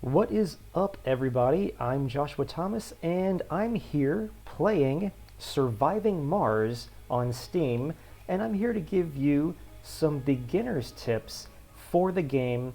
What is up, everybody? I'm Joshua Thomas, and I'm here playing Surviving Mars on Steam, and I'm here to give you some beginner's tips for the game.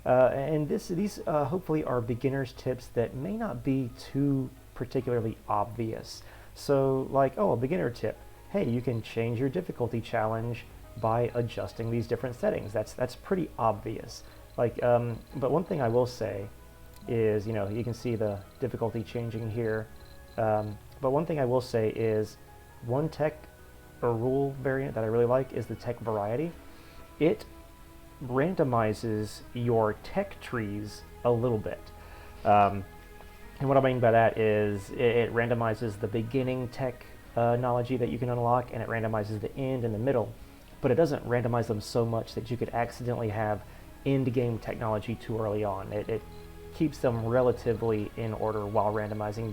And these hopefully are beginner's tips that may not be too particularly obvious. So, like, oh, a beginner tip. Hey, you can change your difficulty challenge by adjusting these different settings. That's pretty obvious. But one thing I will say is, you can see the difficulty changing here. But one thing I will say is one tech or rule variant that I really like is the tech variety. It randomizes your tech trees a little bit. And what I mean by that is it randomizes the beginning technology that you can unlock, and it randomizes the end and the middle. But it doesn't randomize them so much that you could accidentally have end game technology too early on. It keeps them relatively in order while randomizing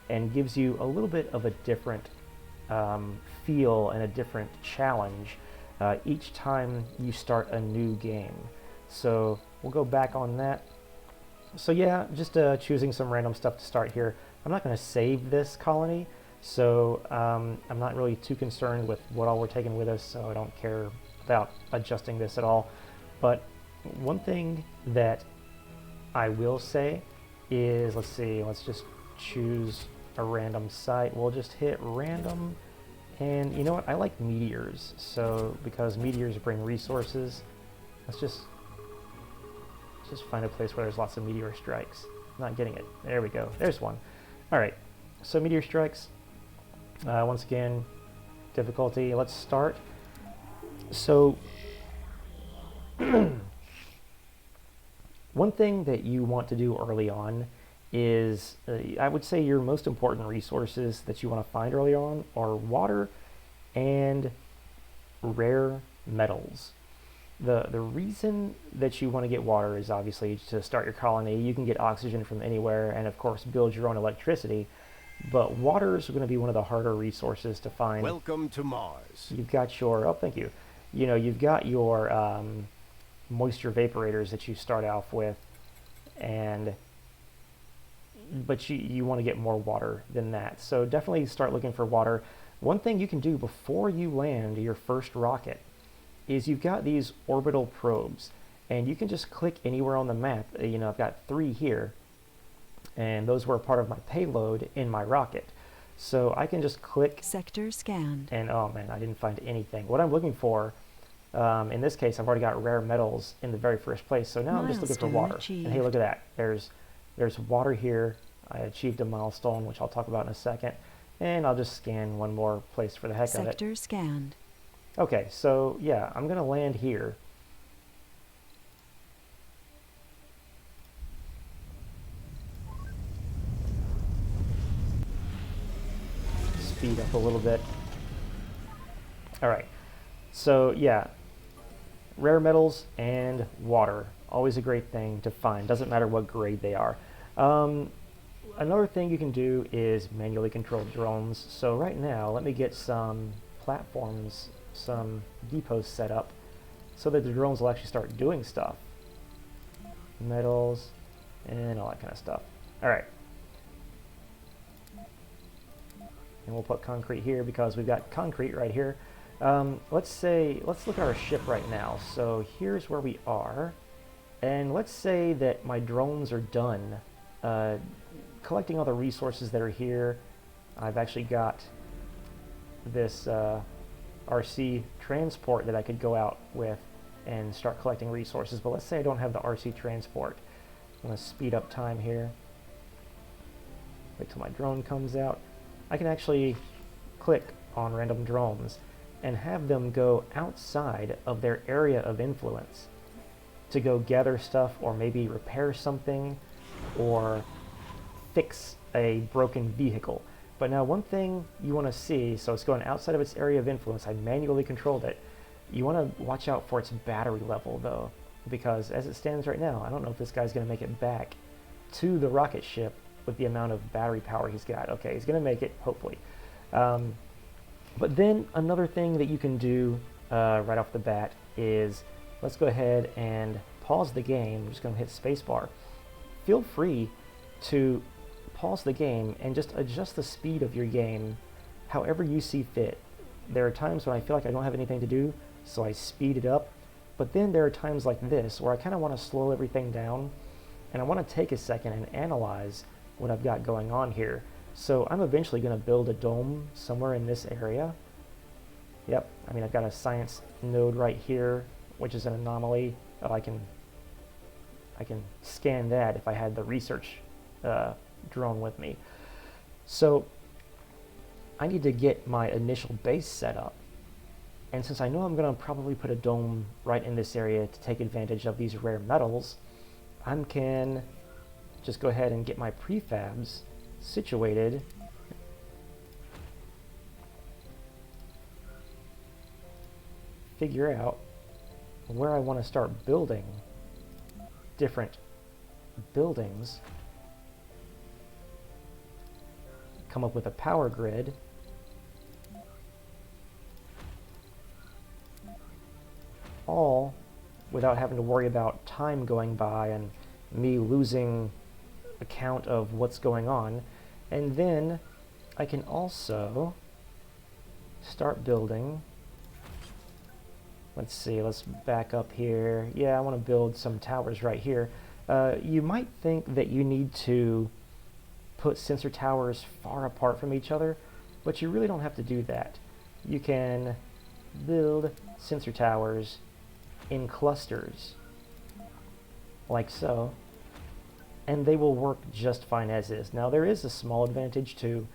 and gives you a little bit of a different feel and a different challenge each time you start a new game. So we'll go back on that. So yeah, just choosing some random stuff to start here. I'm not going to save this colony, so I'm not really too concerned with what all we're taking with us, so I don't care about adjusting this at all. But one thing that I will say is, let's just choose a random site. We'll just hit random, and you know what? I like meteors, so because meteors bring resources, let's just find a place where there's lots of meteor strikes. I'm not getting it. There we go. There's one. All right. So meteor strikes. Once again, difficulty. Let's start. So. One thing that you want to do early on is, I would say your most important resources that you want to find early on are water and rare metals. The reason that you want to get water is obviously to start your colony. You can get oxygen from anywhere and of course build your own electricity, but water is going to be one of the harder resources to find. Welcome to Mars. You've got your, oh thank you, you've got your moisture vaporators that you start off with, but you want to get more water than that, so definitely start looking for water. One thing you can do before you land your first rocket is you've got these orbital probes, and you can just click anywhere on the map. I've got 3 here, and those were a part of my payload in my rocket, so I can just click sector scanned, and oh man, I didn't find anything. What I'm looking for, in this case, I've already got rare metals in the very first place, so now I'm just looking for water. Achieved. And hey, look at that. There's water here. I achieved a milestone, which I'll talk about in a second. And I'll just scan one more place for the heck of it. Sector scanned. Okay, so yeah, I'm going to land here. Speed up a little bit. All right, so yeah. Rare metals and water, always a great thing to find. Doesn't matter what grade they are. Another thing you can do is manually control drones. So right now, let me get some platforms, some depots set up so that the drones will actually start doing stuff. Metals and all that kind of stuff. All right. And we'll put concrete here because we've got concrete right here. Let's look at our ship right now. So here's where we are, and let's say that my drones are done collecting all the resources that are here. I've actually got this RC transport that I could go out with and start collecting resources, but let's say I don't have the RC transport. I'm going to speed up time here. Wait till my drone comes out. I can actually click on random drones and have them go outside of their area of influence to go gather stuff, or maybe repair something, or fix a broken vehicle. But now one thing you want to see, so it's going outside of its area of influence, I manually controlled it. You want to watch out for its battery level though, because as it stands right now, I don't know if this guy's going to make it back to the rocket ship with the amount of battery power he's got. Okay, he's going to make it, hopefully. But then another thing that you can do right off the bat is, let's go ahead and pause the game. I'm just going to hit spacebar. feel free to pause the game and just adjust the speed of your game however you see fit. There are times when I feel like I don't have anything to do, so I speed it up. But then there are times like this where I kind of want to slow everything down, and I want to take a second and analyze what I've got going on here. So I'm eventually going to build a dome somewhere in this area. Yep, I mean, I've got a science node right here, which is an anomaly. Oh, I can scan that if I had the research drone with me. So I need to get my initial base set up. And since I know I'm going to probably put a dome right in this area to take advantage of these rare metals, I can just go ahead and get my prefabs situated. Figure out where I want to start building different buildings. Come up with a power grid. All without having to worry about time going by and me losing account of what's going on. And then I can also start building. Let's see, let's back up here. Yeah, I want to build some towers right here. You might think that you need to put sensor towers far apart from each other, but you really don't have to do that. You can build sensor towers in clusters, like so, and they will work just fine as is. Now, there is a small advantage to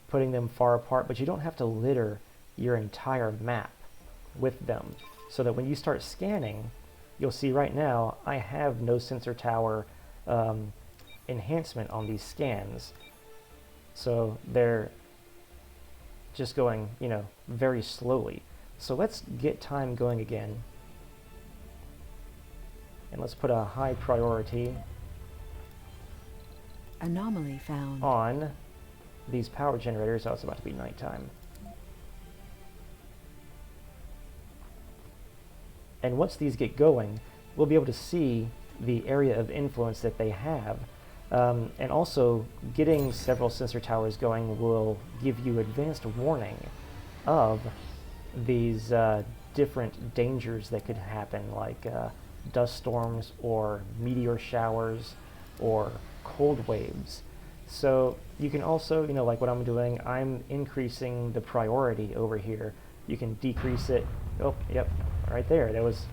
putting them far apart, but you don't have to litter your entire map with them, so that when you start scanning, you'll see right now I have no sensor tower enhancement on these scans, so they're just going, you know, very slowly. So let's get time going again. And let's put a high priority anomaly found on these power generators. Oh, it's about to be nighttime. And once these get going, we'll be able to see the area of influence that they have. And also, getting several sensor towers going will give you advanced warning of these different dangers that could happen, like dust storms or meteor showers or cold waves. So you can also, you know, like what I'm doing, I'm increasing the priority over here. You can decrease it. Oh, yep, right there. That was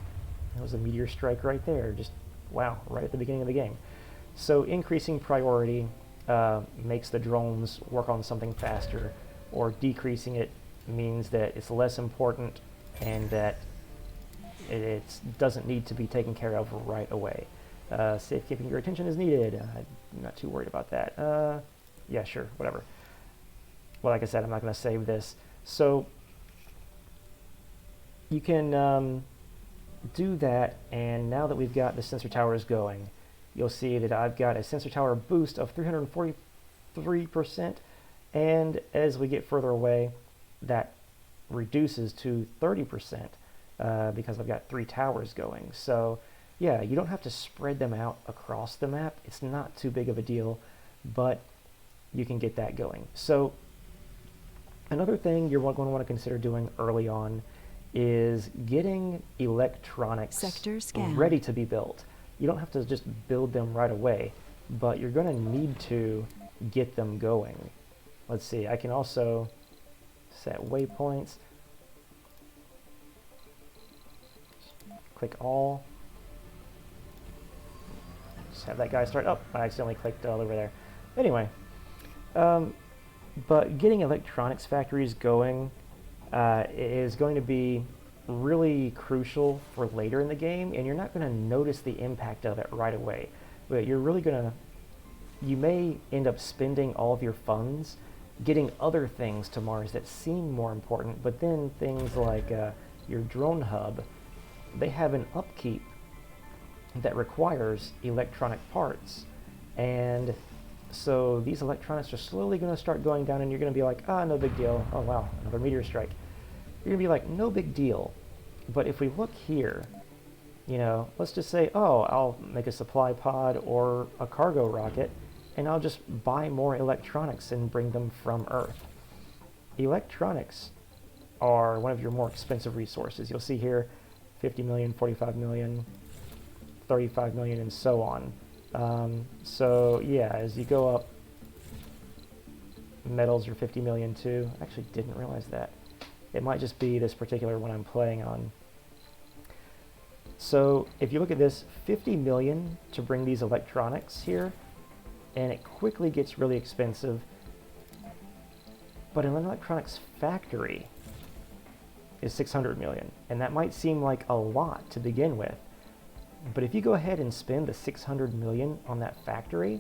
a meteor strike right there. Just wow, right at the beginning of the game. So increasing priority makes the drones work on something faster, or decreasing it means that it's less important and that it doesn't need to be taken care of right away. Safekeeping your attention is needed. I'm not too worried about that. Yeah, sure, whatever. Well, like I said, I'm not going to save this. So you can do that, and now that we've got the sensor towers going, you'll see that I've got a sensor tower boost of 343%, and as we get further away, that reduces to 30%. Because I've got 3 towers going. So yeah, you don't have to spread them out across the map. It's not too big of a deal, but you can get that going. So another thing you're going to want to consider doing early on is getting electronics ready to be built. You don't have to just build them right away, but you're going to need to get them going. Let's see, I can also set waypoints. Click all. Just have that guy start. Oh, I accidentally clicked all over there. Anyway, but getting electronics factories going is going to be really crucial for later in the game, and you're not going to notice the impact of it right away. But you're really going to, you may end up spending all of your funds getting other things to Mars that seem more important, but then things like your drone hub, they have an upkeep that requires electronic parts. And so these electronics are slowly going to start going down, and you're going to be like, ah, no big deal. Oh, wow, another meteor strike. You're going to be like, no big deal. But if we look here, you know, let's just say, oh, I'll make a supply pod or a cargo rocket, and I'll just buy more electronics and bring them from Earth. Electronics are one of your more expensive resources. You'll see here 50 million, 45 million, 35 million, and so on. So yeah, as you go up, metals are 50 million too. I actually didn't realize that. It might just be this particular one I'm playing on. So if you look at this, 50 million to bring these electronics here, and it quickly gets really expensive. But an electronics factory is 600 million, and that might seem like a lot to begin with. But if you go ahead and spend the 600 million on that factory,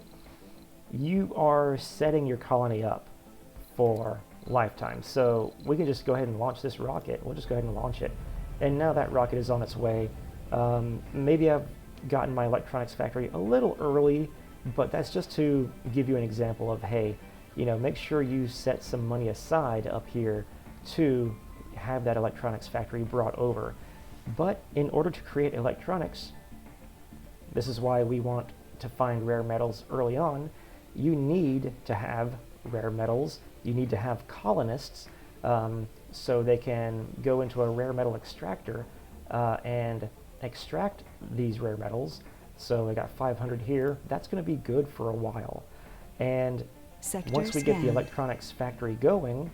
you are setting your colony up for lifetime. So we can just go ahead and launch this rocket. We'll just go ahead and launch it. And now that rocket is on its way. Maybe I've gotten my electronics factory a little early, but that's just to give you an example of, hey, you know, make sure you set some money aside up here to have that electronics factory brought over. But in order to create electronics, this is why we want to find rare metals early on. You need to have rare metals. You need to have colonists so they can go into a rare metal extractor and extract these rare metals. So I got 500 here. That's going to be good for a while. And once we get the electronics factory going,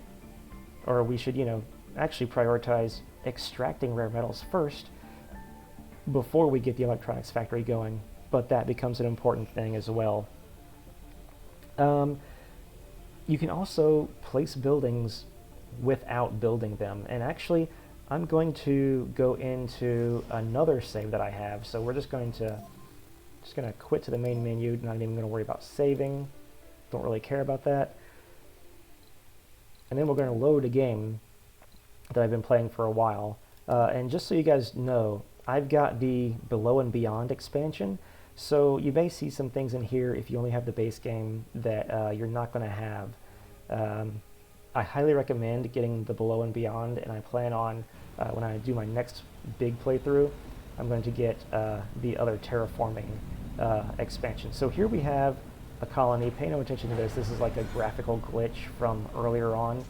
or we should, you know, actually prioritize extracting rare metals first before we get the electronics factory going, but that becomes an important thing as well. You can also place buildings without building them, and actually I'm going to go into another save that I have, so we're just going to quit to the main menu, not even going to worry about saving, don't really care about that. And then we're going to load a game that I've been playing for a while, and just so you guys know, I've got the Below and Beyond expansion, so you may see some things in here if you only have the base game that you're not going to have. I highly recommend getting the Below and Beyond, and I plan on, when I do my next big playthrough, I'm going to get the other terraforming expansion. So here we have a colony. Pay no attention to this. This is like a graphical glitch from earlier on.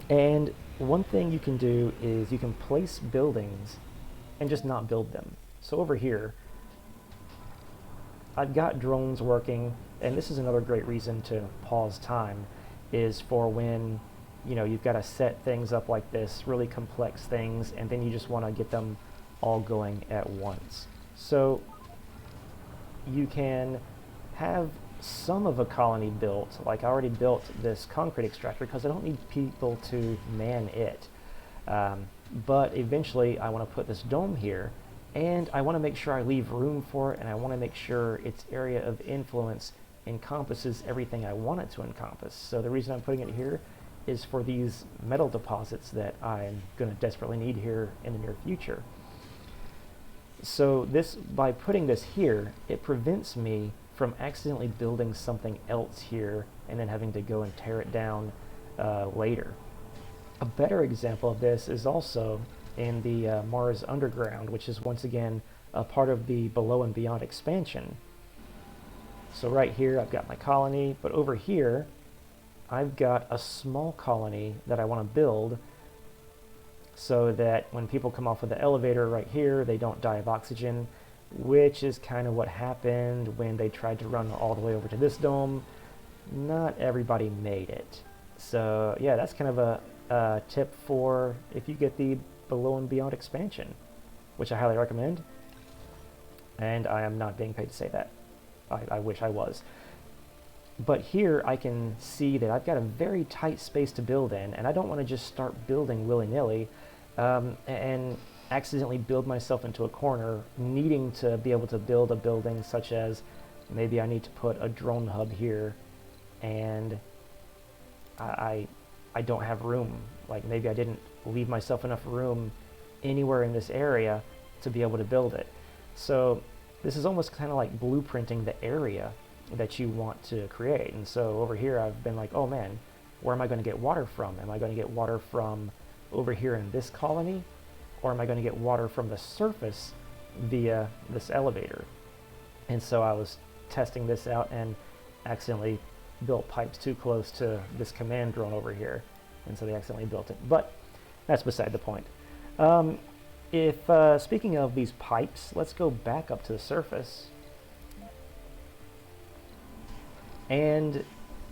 And one thing you can do is you can place buildings and just not build them. So over here, I've got drones working, and this is another great reason to pause time, is for when, you know, you've got to set things up like this, really complex things, and then you just want to get them all going at once. So you can have some of a colony built, like I already built this concrete extractor because I don't need people to man it. But eventually I want to put this dome here, and I want to make sure I leave room for it, and I want to make sure its area of influence encompasses everything I want it to encompass. So the reason I'm putting it here is for these metal deposits that I'm going to desperately need here in the near future. So this, by putting this here, it prevents me from accidentally building something else here and then having to go and tear it down later. A better example of this is also in the Mars Underground, which is once again a part of the Below and Beyond expansion. So right here I've got my colony, but over here I've got a small colony that I want to build so that when people come off of the elevator right here, they don't die of oxygen, which is kind of what happened when they tried to run all the way over to this dome. Not everybody made it. So yeah, that's kind of a tip for if you get the Below and Beyond expansion, which I highly recommend. And I am not being paid to say that. I wish I was. But here I can see that I've got a very tight space to build in, and I don't want to just start building willy-nilly and accidentally build myself into a corner, needing to be able to build a building such as maybe I need to put a drone hub here, and I don't have room. Like maybe I didn't leave myself enough room anywhere in this area to be able to build it. So this is almost kind of like blueprinting the area that you want to create. And so over here I've been like, oh man, where am I going to get water from? Am I going to get water from over here in this colony? or am I going to get water from the surface via this elevator? And so I was testing this out and accidentally built pipes too close to this command drone over here, and so they accidentally built it. But that's beside the point. Speaking of these pipes, let's go back up to the surface. And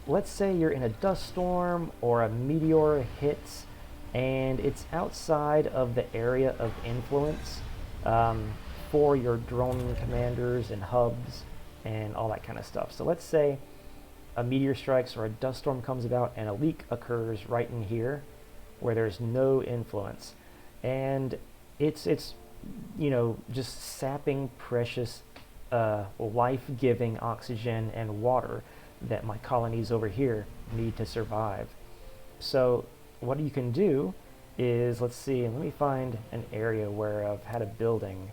let's say you're in a dust storm or a meteor hits and it's outside of the area of influence for your drone commanders and hubs and all that kind of stuff. So let's say a meteor strikes or a dust storm comes about and a leak occurs right in here where there's no influence, and it's just sapping precious life-giving oxygen and water that my colonies over here need to survive. So what you can do is, let's see, let me find an area where I've had a building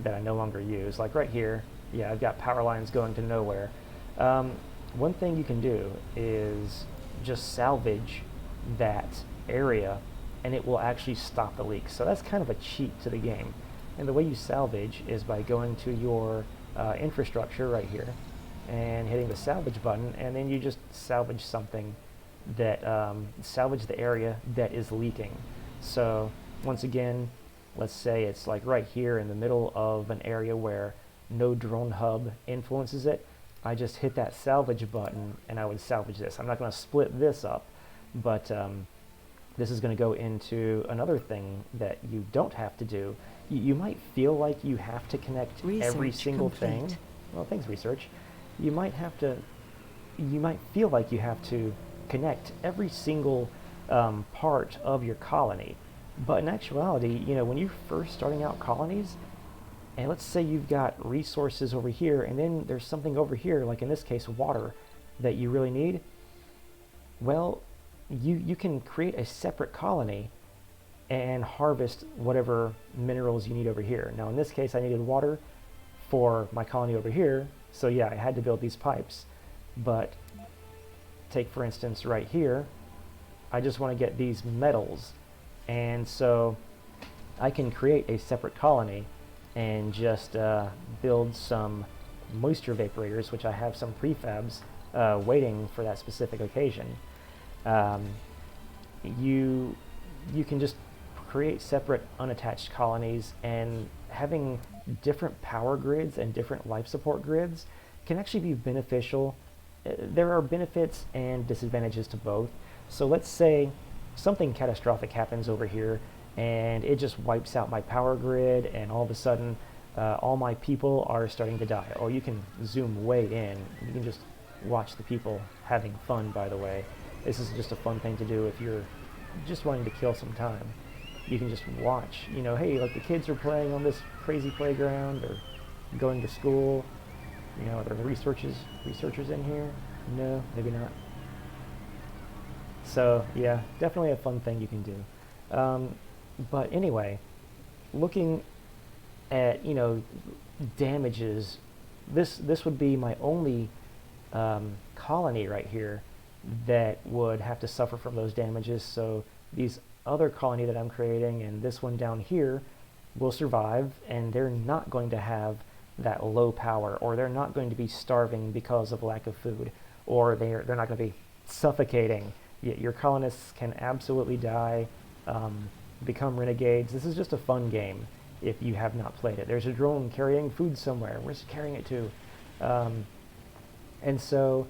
that I no longer use, like right here. Yeah, I've got power lines going to nowhere. One thing you can do is just salvage that area and it will actually stop the leaks. So that's kind of a cheat to the game. And the way you salvage is by going to your infrastructure right here and hitting the salvage button, and then you just salvage something that salvage the area that is leaking. So once again, let's say it's like right here in the middle of an area where no drone hub influences it. I just hit that salvage button and I would salvage this. I'm not going to split this up, but this is going to go into another thing that you don't have to do. You might feel like you have to connect every single thing. Well, thanks, research. You might feel like you have to connect every single part of your colony. But in actuality, when you're first starting out colonies, and let's say you've got resources over here, and then there's something over here, like in this case, water, that you really need, well, you can create a separate colony and harvest whatever minerals you need over here. Now, in this case, I needed water for my colony over here, so yeah, I had to build these pipes. But take, for instance, right here, I just want to get these metals, and so I can create a separate colony and just build some moisture vaporators, which I have some prefabs waiting for that specific occasion. You can just create separate unattached colonies, and having different power grids and different life support grids can actually be beneficial. There are benefits and disadvantages to both. So let's say something catastrophic happens over here and it just wipes out my power grid, and all of a sudden all my people are starting to die. Or you can zoom way in. You can just watch the people having fun, by the way. This is just a fun thing to do if you're just wanting to kill some time. You can just watch, hey, like the kids are playing on this crazy playground or going to school. Are there researchers in here? No, maybe not. So yeah, definitely a fun thing you can do. But anyway, looking at damages, this would be my only colony right here that would have to suffer from those damages. So these other colony that I'm creating and this one down here will survive, and they're not going to have that low power, or they're not going to be starving because of lack of food, or they're not going to be suffocating. Your colonists can absolutely die, become renegades. This is just a fun game if you have not played it. There's a drone carrying food somewhere. Where's it carrying it to? And so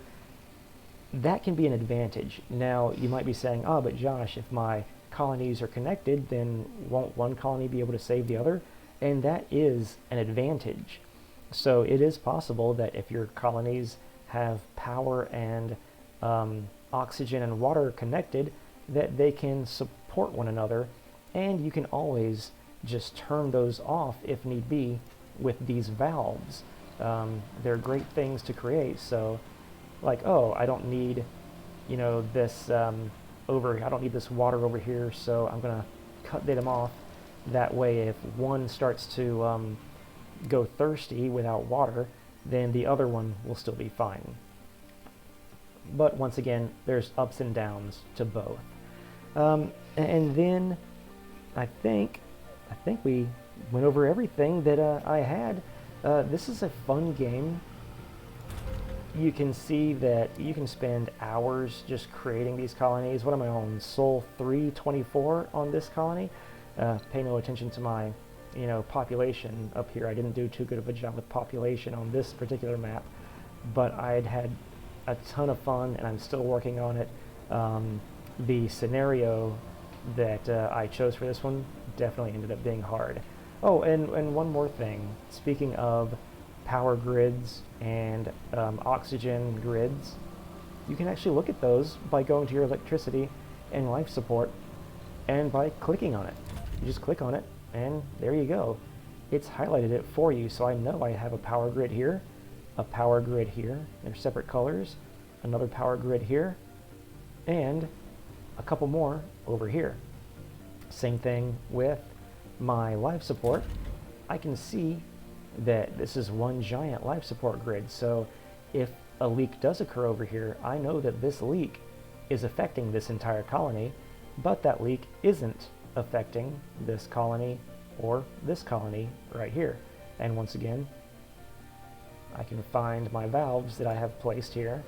that can be an advantage. Now, you might be saying, oh, but Josh, if my colonies are connected, then won't one colony be able to save the other? And that is an advantage. So it is possible that if your colonies have power and oxygen and water connected, that they can support one another, and you can always just turn those off if need be with these valves. They're great things to create. So like, oh, I don't need this I don't need this water over here, so I'm gonna cut them off. That way, if one starts to go thirsty without water, then the other one will still be fine. But once again, there's ups and downs to both. And then I think we went over everything that I had. This is a fun game. You can see that you can spend hours just creating these colonies. What am I on? Sol 324 on this colony. Pay no attention to my, population up here. I didn't do too good of a job with population on this particular map, but I'd had a ton of fun, and I'm still working on it. The scenario that I chose for this one definitely ended up being hard. Oh, and one more thing. Speaking of power grids and oxygen grids, you can actually look at those by going to your electricity and life support and by clicking on it. You just click on it and there you go. It's highlighted it for you, so I know I have a power grid here, a power grid here. They're separate colors, another power grid here, and a couple more over here. Same thing with my life support. I can see that this is one giant life support grid, so if a leak does occur over here, I know that this leak is affecting this entire colony, but that leak isn't affecting this colony or this colony right here. And once again, I can find my valves that I have placed here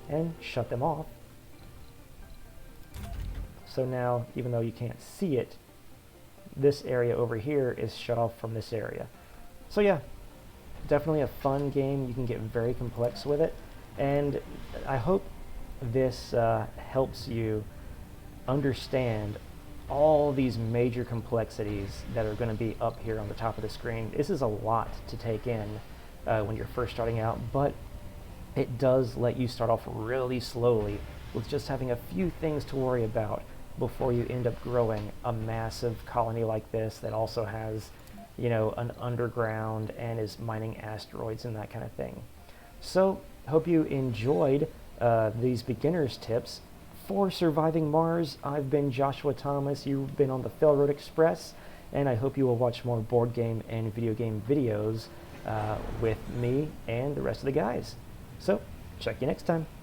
and shut them off. So now, even though you can't see it, this area over here is shut off from this area. So yeah, definitely a fun game. You can get very complex with it, and I hope this helps you understand all these major complexities that are going to be up here on the top of the screen. This is a lot to take in when you're first starting out, but it does let you start off really slowly with just having a few things to worry about before you end up growing a massive colony like this that also has, an underground and is mining asteroids and that kind of thing. So, hope you enjoyed these beginner's tips for surviving Mars. I've been Joshua Thomas. You've been on the Failroad Express, and I hope you will watch more board game and video game videos with me and the rest of the guys. So, check you next time.